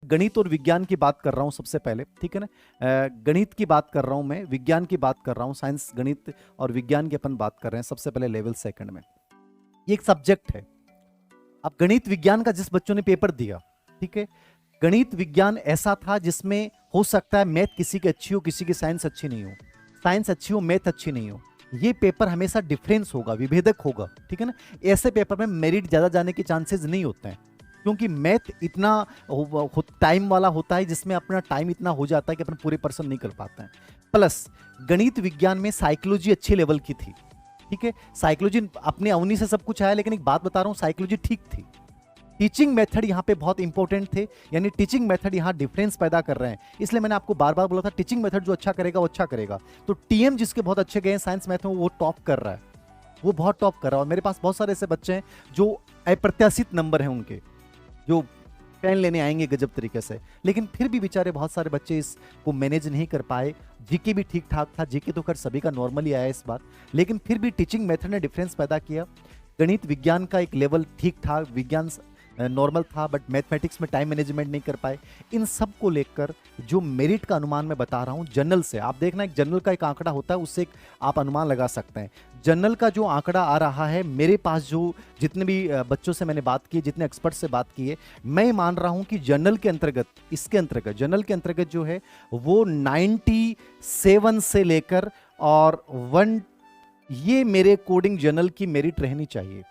गणित और विज्ञान की बात कर रहा हूं सबसे पहले, ठीक है ना। गणित की बात कर रहा हूं मैं, विज्ञान की बात कर रहा हूं, साइंस गणित और विज्ञान की अपन बात कर रहे हैं सबसे पहले लेवल सेकंड में। ये एक सब्जेक्ट है। अब गणित विज्ञान का जिस बच्चों ने पेपर दिया, ठीक है, गणित विज्ञान ऐसा था जिसमें हो सकता है मैथ किसी की अच्छी हो, किसी की साइंस अच्छी नहीं हो, साइंस अच्छी हो मैथ अच्छी नहीं हो। ये पेपर हमेशा डिफरेंस होगा, विभेदक होगा, ठीक है ना। ऐसे पेपर में मेरिट ज्यादा जाने के चांसेस नहीं होते हैं, क्योंकि मैथ इतना टाइम वाला होता है जिसमें अपना टाइम इतना हो जाता है कि अपन पूरे पर्सन नहीं कर पाते हैं। प्लस गणित विज्ञान में साइकोलॉजी अच्छे लेवल की थी, ठीक है। साइकोलॉजी अपने अवनी से सब कुछ आया, लेकिन एक बात बता रहा हूं, साइकोलॉजी ठीक थी। टीचिंग मेथड यहाँ पे बहुत इंपॉर्टेंट थे, यानी टीचिंग मेथड यहाँ डिफरेंस पैदा कर रहे हैं। इसलिए मैंने आपको बार बार बोला था टीचिंग मेथड जो अच्छा करेगा वो अच्छा करेगा। तो टीएम जिसके बहुत अच्छे गए हैं साइंस मैथ में, वो टॉप कर रहा है, वो बहुत टॉप कर रहा है। और मेरे पास बहुत सारे ऐसे बच्चे हैं जो अप्रत्याशित नंबर हैं उनके, जो पेन लेने आएंगे गजब तरीके से, लेकिन फिर भी बेचारे बहुत सारे बच्चे इसको मैनेज नहीं कर पाए। जीके भी ठीक ठाक था, जीके तो कर सभी का नॉर्मली आया इस बार, लेकिन फिर भी टीचिंग मेथड ने डिफरेंस पैदा किया। गणित विज्ञान का एक लेवल ठीक ठाक, विज्ञान नॉर्मल था, बट मैथमेटिक्स में टाइम मैनेजमेंट नहीं कर पाए। इन सब को लेकर जो मेरिट का अनुमान मैं बता रहा हूं जनरल से, आप देखना एक जनरल का एक आंकड़ा होता है, उससे आप अनुमान लगा सकते हैं। जनरल का जो आंकड़ा आ रहा है मेरे पास, जो जितने भी बच्चों से मैंने बात की, जितने एक्सपर्ट से बात की है, मैं मान रहा हूं कि जनरल के अंतर्गत, इसके अंतर्गत जनरल के अंतर्गत जो है वो 97 से लेकर और 1, ये मेरे कोडिंग जनरल की मेरिट रहनी चाहिए,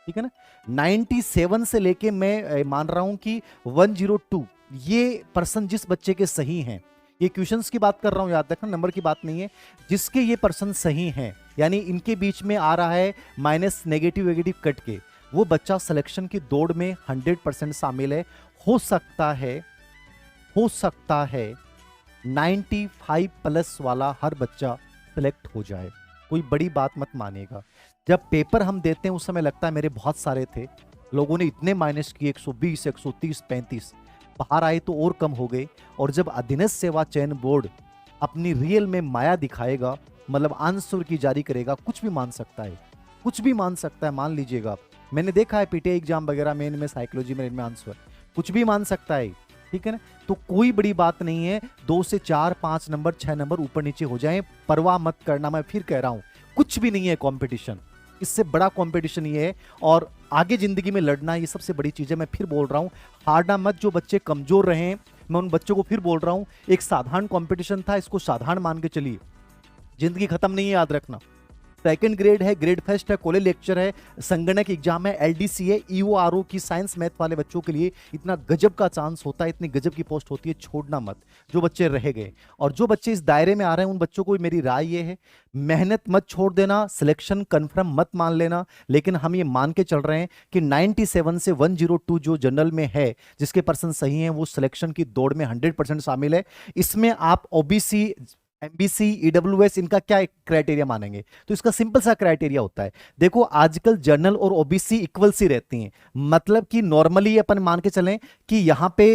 ठीक है ना। 97 से लेके मैं मान रहा हूं कि 102 ये पर्सन जिस बच्चे के सही हैं, ये क्वेश्चंस की बात कर रहा हूं, याद रखना नंबर की बात नहीं है, जिसके ये पर्सन सही हैं, यानी इनके बीच में आ रहा है माइनस नेगेटिव वेगेटिव कट के, वो बच्चा सिलेक्शन की दौड़ में 100% शामिल है। हो सकता है 95 प्लस वाला हर बच्चा सिलेक्ट हो जाए, कोई बड़ी बात मत मानिएगा। जब पेपर हम देते हैं उस समय लगता है मेरे बहुत सारे थे, लोगों ने इतने माइनस किए 120 130 35, बाहर आए तो और कम हो गए। और जब अधीनस्थ सेवा चयन बोर्ड अपनी रियल में माया दिखाएगा, मतलब आंसर की जारी करेगा, कुछ भी मान सकता है, कुछ भी मान सकता है, मान लीजिएगा आप। मैंने देखा है पीटीआई एग्जाम वगैरह में, इनमें साइकोलॉजी में, इनमें आंसर कुछ भी मान सकता है, ठीक है ना। तो कोई बड़ी बात नहीं है, 2 से 4 5 नंबर 6 नंबर ऊपर नीचे हो जाएं, परवाह मत करना। मैं फिर कह रहा हूं कुछ भी नहीं है कंपटीशन, इससे बड़ा कंपटीशन ये है, और आगे जिंदगी में लड़ना ये सबसे बड़ी चीज है। मैं फिर बोल रहा हूं हारना मत, जो बच्चे कमजोर रहे हैं मैं उन बच्चों को फिर बोल रहा हूं, एक साधारण कंपटीशन था, इसको साधारण मान के चलिए, जिंदगी खत्म नहीं है, याद रखना। सेकंड ग्रेड है, ग्रेड फर्स्ट है, कॉलेज लेक्चर है, संगणक एग्जाम है, एलडीसी है, ईओआरओ की साइंस मैथ वाले बच्चों के लिए इतना गजब का चांस होता है, इतनी गजब की पोस्ट होती है, छोड़ना मत जो बच्चे रह गए। और जो बच्चे इस दायरे में आ रहे हैं उन बच्चों को मेरी राय ये है, मेहनत मत छोड़ देना, सिलेक्शन कंफर्म मत मान लेना, लेकिन हम ये मान के चल रहे हैं कि 97 से 102 जो जनरल में है, जिसके पर्सन सही हैं, वो सिलेक्शन की दौड़ में 100% शामिल है। इसमें आप ओबीसी, एमबीसी, ईडब्ल्यूएस, इनका क्या क्राइटेरिया मानेंगे? तो इसका सिंपल सा क्राइटेरिया होता है, देखो आजकल जनरल और ओबीसी इक्वल सी रहती हैं, मतलब कि नॉर्मली अपन मान के चलें कि यहां पे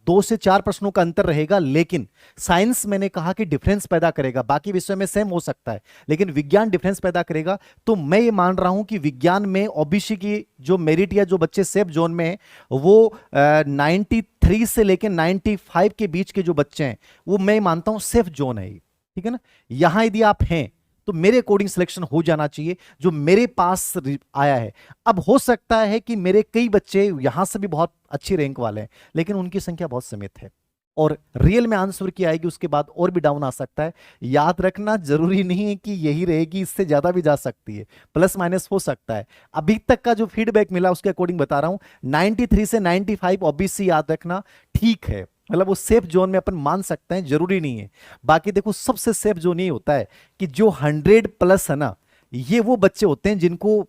2 से 4 प्रश्नों का अंतर रहेगा, लेकिन साइंस मैंने कहा कि डिफरेंस पैदा करेगा, बाकी विषय में सेम हो सकता है, लेकिन विज्ञान डिफरेंस पैदा करेगा। तो मैं ये मान रहा हूं कि विज्ञान में ओबीसी की जो मेरिट या जो बच्चे सेफ जोन में है, वो 93 से लेकर 95 के बीच के जो बच्चे हैं, वो मैं मानता हूं सेफ जोन है, ठीक है ना। यहां यदि आप हैं तो मेरे अकॉर्डिंग सिलेक्शन हो जाना चाहिए, जो मेरे पास आया है। अब हो सकता है कि मेरे कई बच्चे यहां से भी बहुत अच्छी रैंक वाले हैं, लेकिन उनकी संख्या बहुत सीमित है, और रियल में आंसर की आएगी उसके बाद और भी डाउन आ सकता है। याद रखना जरूरी नहीं है कि यही रहेगी, इससे ज्यादा भी जा सकती है, प्लस माइनस हो सकता है। अभी तक का जो फीडबैक मिला उसके अकॉर्डिंग बता रहा हूं, 93 से 95 ओबीसी याद रखना ठीक है, मतलब वो सेफ जोन में अपन मान सकते हैं, जरूरी नहीं है। बाकी देखो सबसे सेफ जोन ये होता है कि जो 100 प्लस है ना, ये वो बच्चे होते हैं जिनको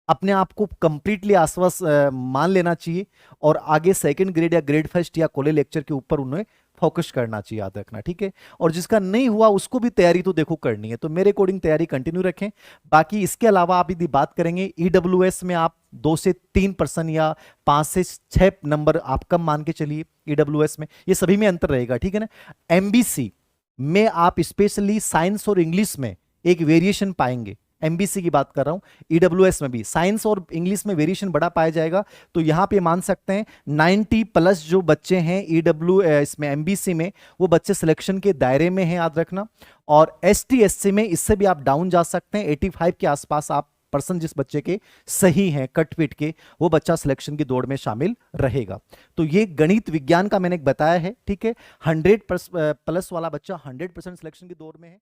अपने आप को कंप्लीटली आश्वस्त मान लेना चाहिए, और आगे सेकंड ग्रेड या ग्रेड फर्स्ट या कॉलेज लेक्चर के ऊपर उन्हें फोकस करना चाहिए, याद रखना, ठीक है। और जिसका नहीं हुआ उसको भी तैयारी तो देखो करनी है, तो मेरे अकॉर्डिंग तैयारी कंटिन्यू रखें। बाकी इसके अलावा आप यदि बात करेंगे ईडब्ल्यूएस में, आप 2 से 3% या 5 से 6 नंबर आप कम मान के चलिए ईडब्ल्यूएस में, ये सभी में अंतर रहेगा, ठीक है ना। एमबीसी में आप स्पेशली साइंस और इंग्लिश में एक वेरिएशन पाएंगे, एमबीसी की बात कर रहा हूं, ईडब्ल्यूएस में भी साइंस और इंग्लिश में वेरिएशन बड़ा पाया जाएगा। तो यहां पे मान सकते हैं 90 प्लस जो बच्चे हैं ईडब्ल्यू इसमें एमबीसी में, वो बच्चे सिलेक्शन के दायरे में हैं, याद रखना। और एसटी एससी में इससे भी आप डाउन जा सकते हैं, 85 के आसपास आप पर्सन जिस बच्चे के सही हैं कटपिट के, वो बच्चा सिलेक्शन की दौड़ में शामिल रहेगा। तो ये गणित विज्ञान का मैंने बताया है, ठीक है। 100 प्लस वाला बच्चा 100% सिलेक्शन की दौड़ में है।